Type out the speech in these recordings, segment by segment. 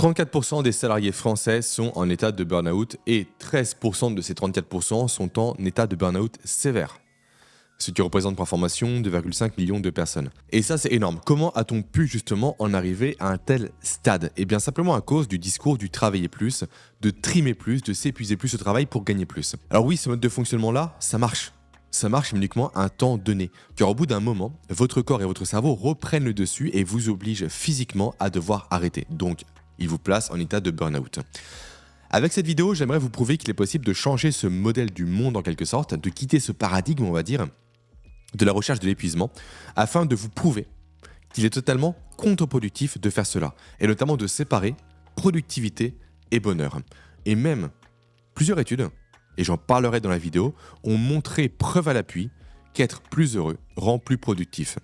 34% des salariés français sont en état de burn-out et 13% de ces 34% sont en état de burn-out sévère. Ce qui représente pour information 2,5 millions de personnes. Et ça, c'est énorme. Comment a-t-on pu justement en arriver à un tel stade? Eh bien simplement à cause du discours du travailler plus, de trimer plus, de s'épuiser plus au travail pour gagner plus. Alors oui, ce mode de fonctionnement-là, ça marche. Ça marche uniquement à un temps donné, car au bout d'un moment, votre corps et votre cerveau reprennent le dessus et vous obligent physiquement à devoir arrêter. Donc, il vous place en état de burn-out. Avec cette vidéo, j'aimerais vous prouver qu'il est possible de changer ce modèle du monde en quelque sorte, de quitter ce paradigme, on va dire, de la recherche de l'épuisement, afin de vous prouver qu'il est totalement contre-productif de faire cela, et notamment de séparer productivité et bonheur. Et même, plusieurs études, et j'en parlerai dans la vidéo, ont montré preuve à l'appui qu'être plus heureux rend plus productif.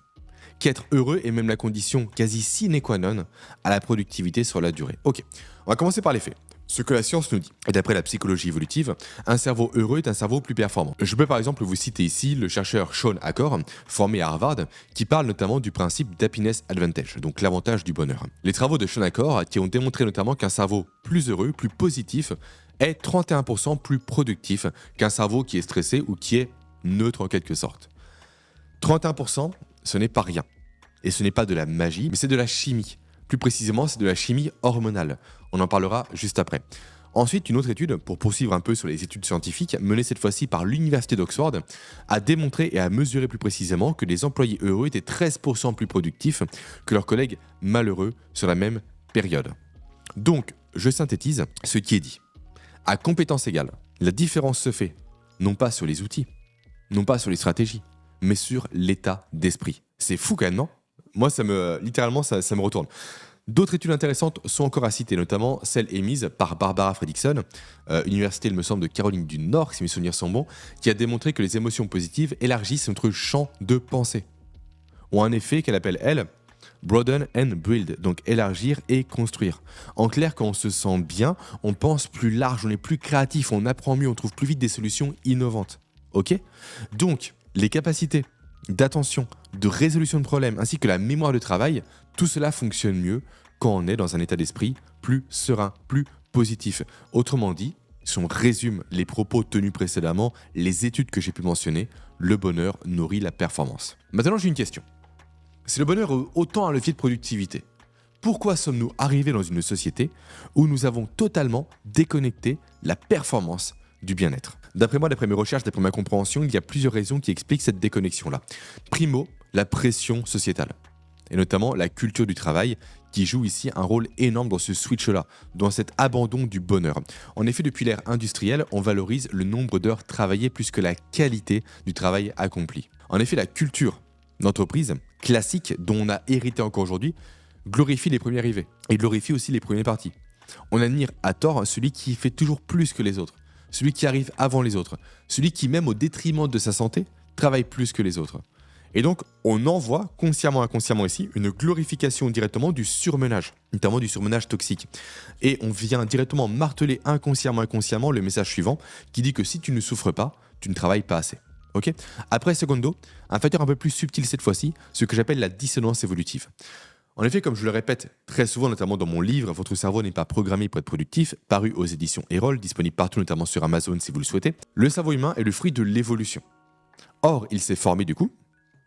Qu'être heureux est même la condition quasi sine qua non à la productivité sur la durée. Ok, on va commencer par les faits. Ce que la science nous dit. Et d'après la psychologie évolutive, un cerveau heureux est un cerveau plus performant. Je peux par exemple vous citer ici le chercheur Shawn Achor, formé à Harvard, qui parle notamment du principe d'happiness advantage, donc l'avantage du bonheur. Les travaux de Shawn Achor qui ont démontré notamment qu'un cerveau plus heureux, plus positif, est 31% plus productif qu'un cerveau qui est stressé ou qui est neutre en quelque sorte. 31%, ce n'est pas rien. Et ce n'est pas de la magie, mais c'est de la chimie. Plus précisément, c'est de la chimie hormonale. On en parlera juste après. Ensuite, une autre étude, pour poursuivre un peu sur les études scientifiques, menée cette fois-ci par l'Université d'Oxford, a démontré et a mesuré plus précisément que les employés heureux étaient 13% plus productifs que leurs collègues malheureux sur la même période. Donc, je synthétise ce qui est dit. À compétence égale, la différence se fait non pas sur les outils, non pas sur les stratégies, mais sur l'état d'esprit. C'est fou quand même, non ? Moi, littéralement, ça me retourne. D'autres études intéressantes sont encore à citer, notamment celle émise par Barbara Fredrickson, université, il me semble, de Caroline du Nord, si mes souvenirs sont bons, qui a démontré que les émotions positives élargissent notre champ de pensée. Ont un effet qu'elle appelle, elle, broaden and build, donc élargir et construire. En clair, quand on se sent bien, on pense plus large, on est plus créatif, on apprend mieux, on trouve plus vite des solutions innovantes. Ok ? Donc, les capacités d'attention, de résolution de problèmes, ainsi que la mémoire de travail, tout cela fonctionne mieux quand on est dans un état d'esprit plus serein, plus positif. Autrement dit, si on résume les propos tenus précédemment, les études que j'ai pu mentionner, le bonheur nourrit la performance. Maintenant, j'ai une question. Si le bonheur est autant un levier de productivité, pourquoi sommes-nous arrivés dans une société où nous avons totalement déconnecté la performance du bien-être? D'après moi, d'après mes recherches, d'après ma compréhension, il y a plusieurs raisons qui expliquent cette déconnexion-là. Primo, la pression sociétale, et notamment la culture du travail, qui joue ici un rôle énorme dans ce switch-là, dans cet abandon du bonheur. En effet, depuis l'ère industrielle, on valorise le nombre d'heures travaillées plus que la qualité du travail accompli. En effet, la culture d'entreprise classique, dont on a hérité encore aujourd'hui, glorifie les premiers arrivés, et glorifie aussi les premiers partis. On admire à tort celui qui fait toujours plus que les autres, celui qui arrive avant les autres, celui qui, même au détriment de sa santé, travaille plus que les autres. Et donc, on envoie, consciemment inconsciemment ici, une glorification directement du surmenage, notamment du surmenage toxique. Et on vient directement marteler inconsciemment le message suivant, qui dit que si tu ne souffres pas, tu ne travailles pas assez. Ok ? Après, secondo, un facteur un peu plus subtil cette fois-ci, ce que j'appelle la dissonance évolutive. En effet, comme je le répète très souvent, notamment dans mon livre « Votre cerveau n'est pas programmé pour être productif », paru aux éditions Erol, disponible partout, notamment sur Amazon si vous le souhaitez, le cerveau humain est le fruit de l'évolution. Or, il s'est formé du coup,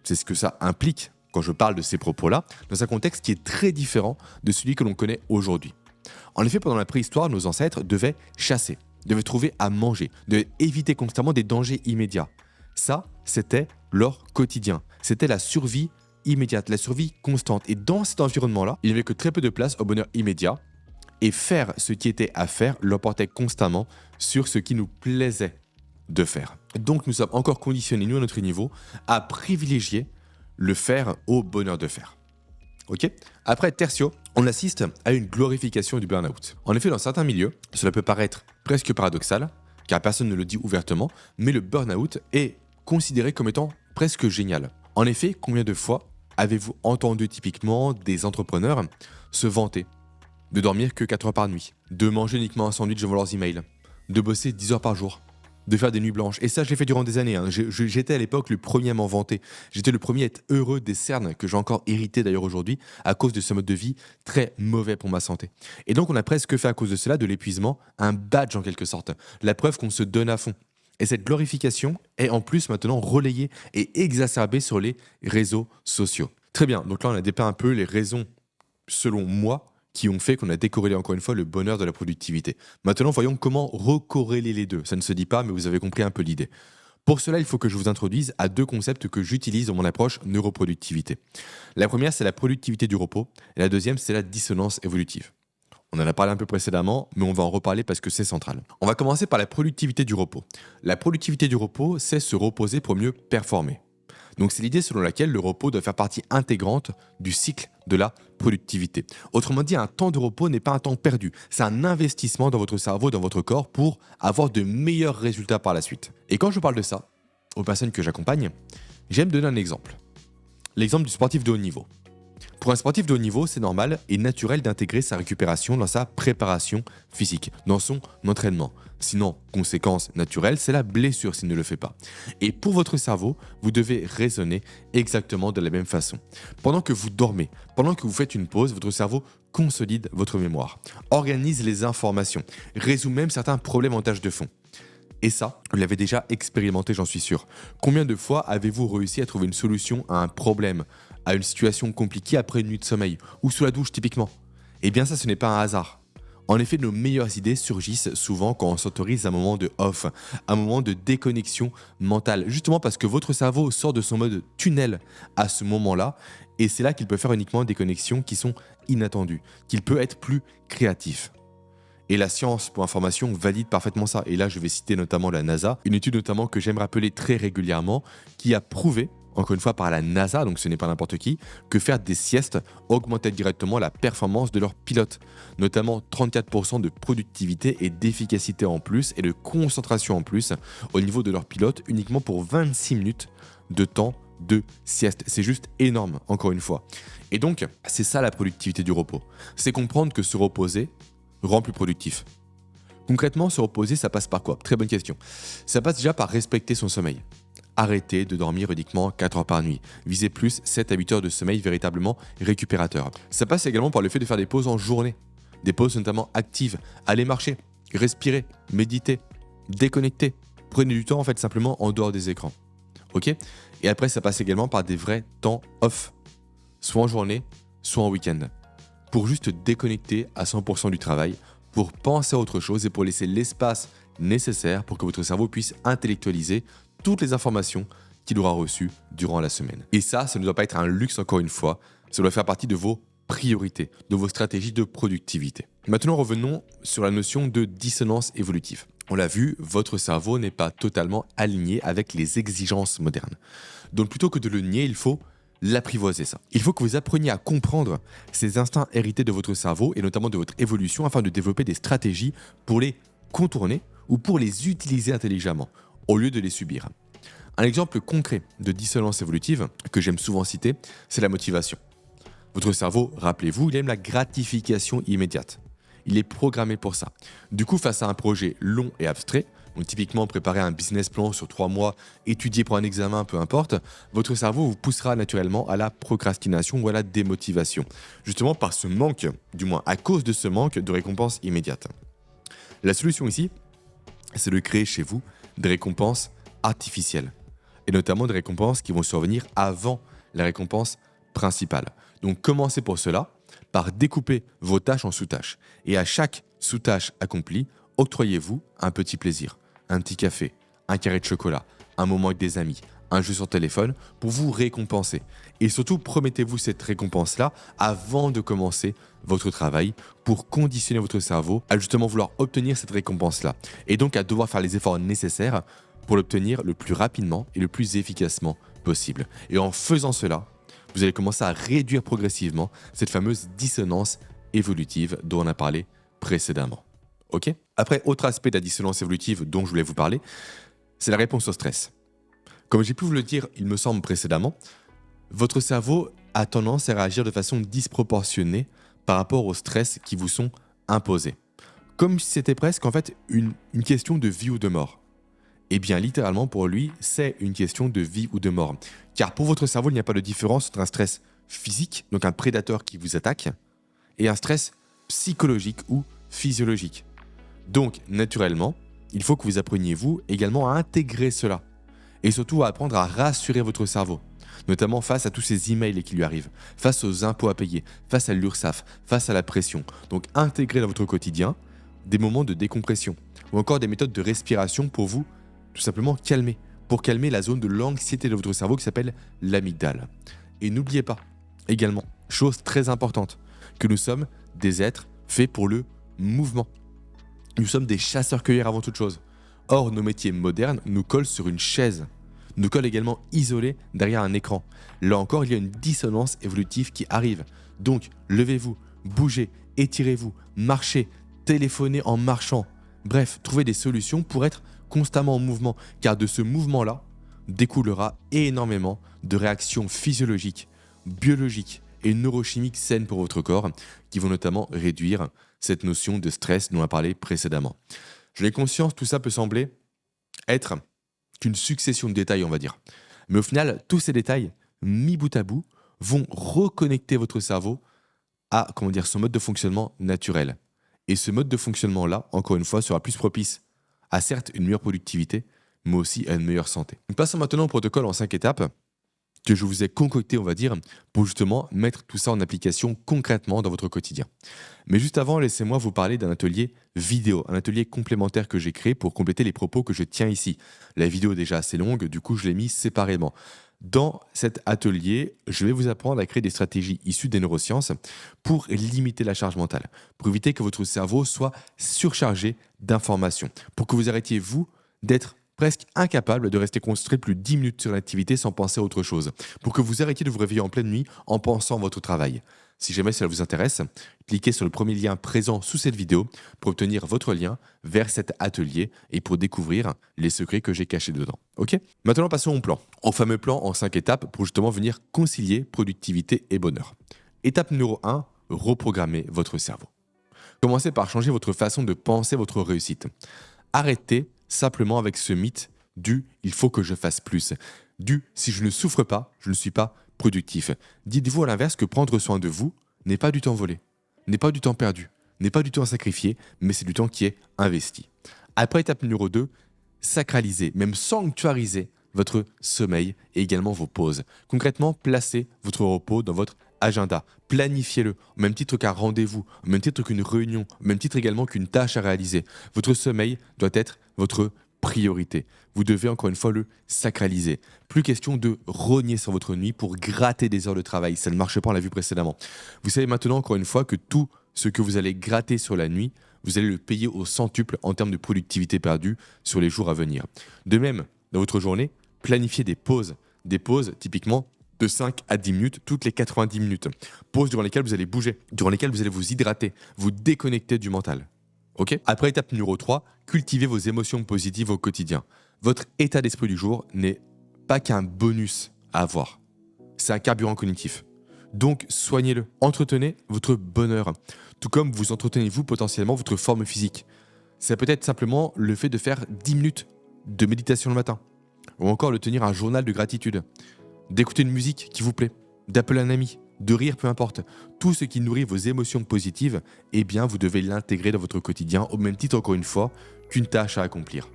c'est ce que ça implique quand je parle de ces propos-là, dans un contexte qui est très différent de celui que l'on connaît aujourd'hui. En effet, pendant la préhistoire, nos ancêtres devaient chasser, devaient trouver à manger, devaient éviter constamment des dangers immédiats. Ça, c'était leur quotidien, c'était la survie immédiate, la survie constante. Et dans cet environnement-là, il n'y avait que très peu de place au bonheur immédiat. Et faire ce qui était à faire l'emportait constamment sur ce qui nous plaisait de faire. Donc nous sommes encore conditionnés, nous à notre niveau, à privilégier le faire au bonheur de faire. Ok ? Après tertio, on assiste à une glorification du burn-out. En effet, dans certains milieux, cela peut paraître presque paradoxal, car personne ne le dit ouvertement, mais le burn-out est considéré comme étant presque génial. En effet, combien de fois avez-vous entendu typiquement des entrepreneurs se vanter de dormir que 4 heures par nuit, de manger uniquement un sandwich devant leurs emails, de bosser 10 heures par jour, de faire des nuits blanches. Et ça, je l'ai fait durant des années. Hein. J'étais à l'époque le premier à m'en vanter. J'étais le premier à être heureux des cernes que j'ai encore hérité d'ailleurs aujourd'hui à cause de ce mode de vie très mauvais pour ma santé. Et donc, on a presque fait à cause de cela, de l'épuisement, un badge en quelque sorte. La preuve qu'on se donne à fond. Et cette glorification est en plus maintenant relayée et exacerbée sur les réseaux sociaux. Très bien, donc là on a dépeint un peu les raisons, selon moi, qui ont fait qu'on a décorrélé encore une fois le bonheur de la productivité. Maintenant, voyons comment recorréler les deux. Ça ne se dit pas, mais vous avez compris un peu l'idée. Pour cela, il faut que je vous introduise à deux concepts que j'utilise dans mon approche neuroproductivité. La première, c'est la productivité du repos, et la deuxième, c'est la dissonance évolutive. On en a parlé un peu précédemment, mais on va en reparler parce que c'est central. On va commencer par la productivité du repos. La productivité du repos, c'est se reposer pour mieux performer. Donc c'est l'idée selon laquelle le repos doit faire partie intégrante du cycle de la productivité. Autrement dit, un temps de repos n'est pas un temps perdu, c'est un investissement dans votre cerveau, dans votre corps pour avoir de meilleurs résultats par la suite. Et quand je parle de ça, aux personnes que j'accompagne, j'aime donner un exemple. L'exemple du sportif de haut niveau. Pour un sportif de haut niveau, c'est normal et naturel d'intégrer sa récupération dans sa préparation physique, dans son entraînement. Sinon, conséquence naturelle, c'est la blessure s'il ne le fait pas. Et pour votre cerveau, vous devez raisonner exactement de la même façon. Pendant que vous dormez, pendant que vous faites une pause, votre cerveau consolide votre mémoire, organise les informations, résout même certains problèmes en tâche de fond. Et ça, vous l'avez déjà expérimenté, j'en suis sûr. Combien de fois avez-vous réussi à trouver une solution à un problème, à une situation compliquée après une nuit de sommeil, ou sous la douche typiquement? Eh bien ça, ce n'est pas un hasard. En effet, nos meilleures idées surgissent souvent quand on s'autorise un moment de off, un moment de déconnexion mentale, justement parce que votre cerveau sort de son mode tunnel à ce moment-là, et c'est là qu'il peut faire uniquement des connexions qui sont inattendues, qu'il peut être plus créatif. Et la science, pour information, valide parfaitement ça. Et là, je vais citer notamment la NASA, une étude notamment que j'aime rappeler très régulièrement, qui a prouvé, encore une fois par la NASA, donc ce n'est pas n'importe qui, que faire des siestes augmentait directement la performance de leurs pilotes, notamment 34% de productivité et d'efficacité en plus et de concentration en plus au niveau de leurs pilotes uniquement pour 26 minutes de temps de sieste. C'est juste énorme, encore une fois. Et donc, c'est ça la productivité du repos. C'est comprendre que se reposer rend plus productif. Concrètement, se reposer, ça passe par quoi? Très bonne question. Ça passe déjà par respecter son sommeil. Arrêtez de dormir uniquement 4 heures par nuit. Visez plus 7 à 8 heures de sommeil véritablement récupérateur. Ça passe également par le fait de faire des pauses en journée. Des pauses notamment actives. Allez marcher, respirer, méditer, déconnecter. Prenez du temps en fait simplement en dehors des écrans. Ok? Et après, ça passe également par des vrais temps off. Soit en journée, soit en week-end. Pour juste déconnecter à 100% du travail, pour penser à autre chose et pour laisser l'espace nécessaire pour que votre cerveau puisse intellectualiser toutes les informations qu'il aura reçues durant la semaine. Et ça ne doit pas être un luxe encore une fois, ça doit faire partie de vos priorités, de vos stratégies de productivité. Maintenant, revenons sur la notion de dissonance évolutive. On l'a vu, votre cerveau n'est pas totalement aligné avec les exigences modernes. Donc plutôt que de le nier, il faut l'apprivoiser ça. Il faut que vous appreniez à comprendre ces instincts hérités de votre cerveau et notamment de votre évolution afin de développer des stratégies pour les contourner ou pour les utiliser intelligemment au lieu de les subir. Un exemple concret de dissonance évolutive que j'aime souvent citer, c'est la motivation. Votre cerveau, rappelez-vous, il aime la gratification immédiate. Il est programmé pour ça. Du coup, face à un projet long et abstrait, donc typiquement préparer un business plan sur 3 mois, étudier pour un examen, peu importe, votre cerveau vous poussera naturellement à la procrastination ou à la démotivation. Justement par ce manque, du moins à cause de ce manque de récompense immédiate. La solution ici, c'est de créer chez vous des récompenses artificielles. Et notamment des récompenses qui vont survenir avant la récompense principale. Donc commencez pour cela par découper vos tâches en sous-tâches. Et à chaque sous-tâche accomplie, octroyez-vous un petit plaisir. Un petit café, un carré de chocolat, un moment avec des amis, un jeu sur téléphone pour vous récompenser. Et surtout, promettez-vous cette récompense-là avant de commencer votre travail pour conditionner votre cerveau à justement vouloir obtenir cette récompense-là. Et donc à devoir faire les efforts nécessaires pour l'obtenir le plus rapidement et le plus efficacement possible. Et en faisant cela, vous allez commencer à réduire progressivement cette fameuse dissonance évolutive dont on a parlé précédemment. Ok ? Après, autre aspect de la dissonance évolutive dont je voulais vous parler, c'est la réponse au stress. Comme j'ai pu vous le dire, il me semble précédemment, votre cerveau a tendance à réagir de façon disproportionnée par rapport aux stress qui vous sont imposés. Comme si c'était presque en fait une question de vie ou de mort. Eh bien, littéralement, pour lui, c'est une question de vie ou de mort. Car pour votre cerveau, il n'y a pas de différence entre un stress physique, donc un prédateur qui vous attaque, et un stress psychologique ou physiologique. Donc, naturellement, il faut que vous appreniez, vous, également à intégrer cela. Et surtout à apprendre à rassurer votre cerveau, notamment face à tous ces emails qui lui arrivent, face aux impôts à payer, face à l'URSSAF, face à la pression. Donc, intégrer dans votre quotidien des moments de décompression, ou encore des méthodes de respiration pour vous, tout simplement calmer, pour calmer la zone de l'anxiété de votre cerveau qui s'appelle l'amygdale. Et n'oubliez pas, également, chose très importante, que nous sommes des êtres faits pour le mouvement. Nous sommes des chasseurs-cueilleurs avant toute chose. Or, nos métiers modernes nous collent sur une chaise, nous collent également isolés derrière un écran. Là encore, il y a une dissonance évolutive qui arrive. Donc, levez-vous, bougez, étirez-vous, marchez, téléphonez en marchant. Bref, trouvez des solutions pour être constamment en mouvement, car de ce mouvement-là découlera énormément de réactions physiologiques, biologiques et neurochimiques saines pour votre corps, qui vont notamment réduire cette notion de stress dont on a parlé précédemment. J'en ai conscience, tout ça peut sembler être qu'une succession de détails, on va dire. Mais au final, tous ces détails, mis bout à bout, vont reconnecter votre cerveau à, son mode de fonctionnement naturel. Et ce mode de fonctionnement-là, encore une fois, sera plus propice à certes une meilleure productivité, mais aussi à une meilleure santé. Nous passons maintenant au protocole en 5 étapes que je vous ai concocté, on va dire, pour justement mettre tout ça en application concrètement dans votre quotidien. Mais juste avant, laissez-moi vous parler d'un atelier vidéo, un atelier complémentaire que j'ai créé pour compléter les propos que je tiens ici. La vidéo est déjà assez longue, du coup je l'ai mis séparément. Dans cet atelier, je vais vous apprendre à créer des stratégies issues des neurosciences pour limiter la charge mentale, pour éviter que votre cerveau soit surchargé d'informations, pour que vous arrêtiez, vous, d'être presque incapable de rester concentré plus de 10 minutes sur l'activité sans penser à autre chose, pour que vous arrêtiez de vous réveiller en pleine nuit en pensant à votre travail. Si jamais cela vous intéresse, cliquez sur le premier lien présent sous cette vidéo pour obtenir votre lien vers cet atelier et pour découvrir les secrets que j'ai cachés dedans. Ok ? Maintenant, passons au plan. Au fameux plan en 5 étapes pour justement venir concilier productivité et bonheur. Étape numéro 1, reprogrammer votre cerveau. Commencez par changer votre façon de penser votre réussite. Arrêtez simplement avec ce mythe du « il faut que je fasse plus », du « si je ne souffre pas, je ne suis pas productif ». Dites-vous à l'inverse que prendre soin de vous n'est pas du temps volé, n'est pas du temps perdu, n'est pas du temps sacrifié, mais c'est du temps qui est investi. Après, étape numéro 2, sacraliser, même sanctuariser votre sommeil et également vos pauses. Concrètement, placez votre repos dans votre agenda, planifiez-le, au même titre qu'un rendez-vous, au même titre qu'une réunion, au même titre également qu'une tâche à réaliser. Votre sommeil doit être votre priorité. Vous devez encore une fois le sacraliser. Plus question de rogner sur votre nuit pour gratter des heures de travail. Ça ne marche pas, on l'a vu précédemment. Vous savez maintenant encore une fois que tout ce que vous allez gratter sur la nuit, vous allez le payer au centuple en termes de productivité perdue sur les jours à venir. De même, dans votre journée, planifiez des pauses. Des pauses typiquement de 5 à 10 minutes toutes les 90 minutes. Pauses durant lesquelles vous allez bouger, durant lesquelles vous allez vous hydrater, vous déconnecter du mental. Ok ? Après, étape numéro 3, cultivez vos émotions positives au quotidien. Votre état d'esprit du jour n'est pas qu'un bonus à avoir. C'est un carburant cognitif. Donc, soignez-le. Entretenez votre bonheur. Tout comme vous entretenez vous potentiellement votre forme physique. C'est peut-être simplement le fait de faire 10 minutes de méditation le matin. Ou encore de tenir un journal de gratitude. D'écouter une musique qui vous plaît. D'appeler un ami. De rire, peu importe. Tout ce qui nourrit vos émotions positives, eh bien, vous devez l'intégrer dans votre quotidien, au même titre, encore une fois, qu'une tâche à accomplir.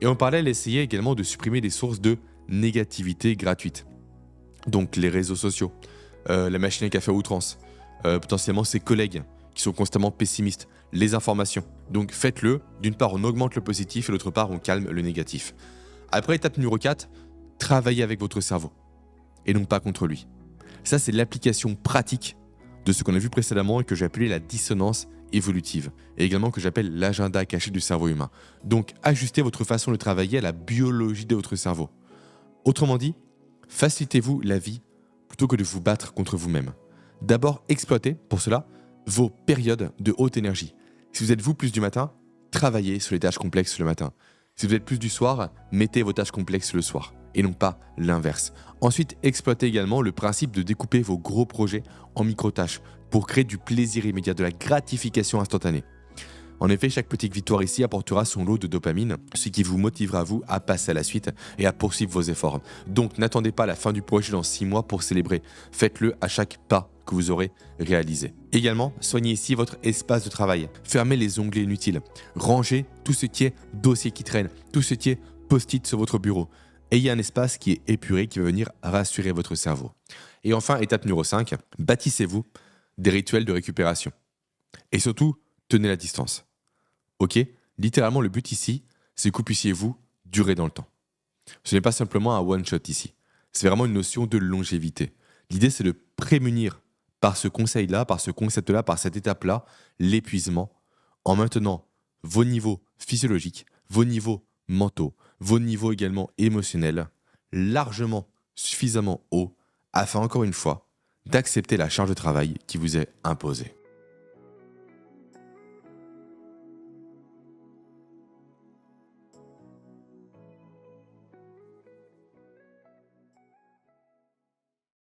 Et en parallèle, essayez également de supprimer des sources de négativité gratuite. Donc, les réseaux sociaux, la machine à café à outrance, potentiellement ses collègues qui sont constamment pessimistes, les informations. Donc, faites-le. D'une part, on augmente le positif et d'autre part, on calme le négatif. Après, étape numéro 4, travaillez avec votre cerveau et non pas contre lui. Ça, c'est l'application pratique de ce qu'on a vu précédemment et que j'ai appelé la dissonance évolutive, et également que j'appelle l'agenda caché du cerveau humain. Donc, ajustez votre façon de travailler à la biologie de votre cerveau. Autrement dit, facilitez-vous la vie plutôt que de vous battre contre vous-même. D'abord, exploitez, pour cela, vos périodes de haute énergie. Si vous êtes vous plus du matin, travaillez sur les tâches complexes le matin. Si vous êtes plus du soir, mettez vos tâches complexes le soir, et non pas l'inverse. Ensuite, exploitez également le principe de découper vos gros projets en micro-tâches pour créer du plaisir immédiat, de la gratification instantanée. En effet, chaque petite victoire ici apportera son lot de dopamine, ce qui vous motivera vous à passer à la suite et à poursuivre vos efforts. Donc n'attendez pas la fin du projet dans 6 mois pour célébrer. Faites-le à chaque pas que vous aurez réalisé. Également, soignez ici votre espace de travail. Fermez les onglets inutiles. Rangez tout ce qui est dossier qui traîne, tout ce qui est post-it sur votre bureau. Ayez un espace qui est épuré, qui va venir rassurer votre cerveau. Et enfin, étape numéro 5, bâtissez-vous des rituels de récupération. Et surtout, tenez la distance. Ok ? Littéralement, le but ici, c'est que vous puissiez vous durer dans le temps. Ce n'est pas simplement un one-shot ici. C'est vraiment une notion de longévité. L'idée, c'est de prémunir par ce conseil-là, par ce concept-là, par cette étape-là, l'épuisement, en maintenant vos niveaux physiologiques, vos niveaux mentaux, vos niveaux également émotionnels, largement, suffisamment hauts, afin encore une fois, d'accepter la charge de travail qui vous est imposée.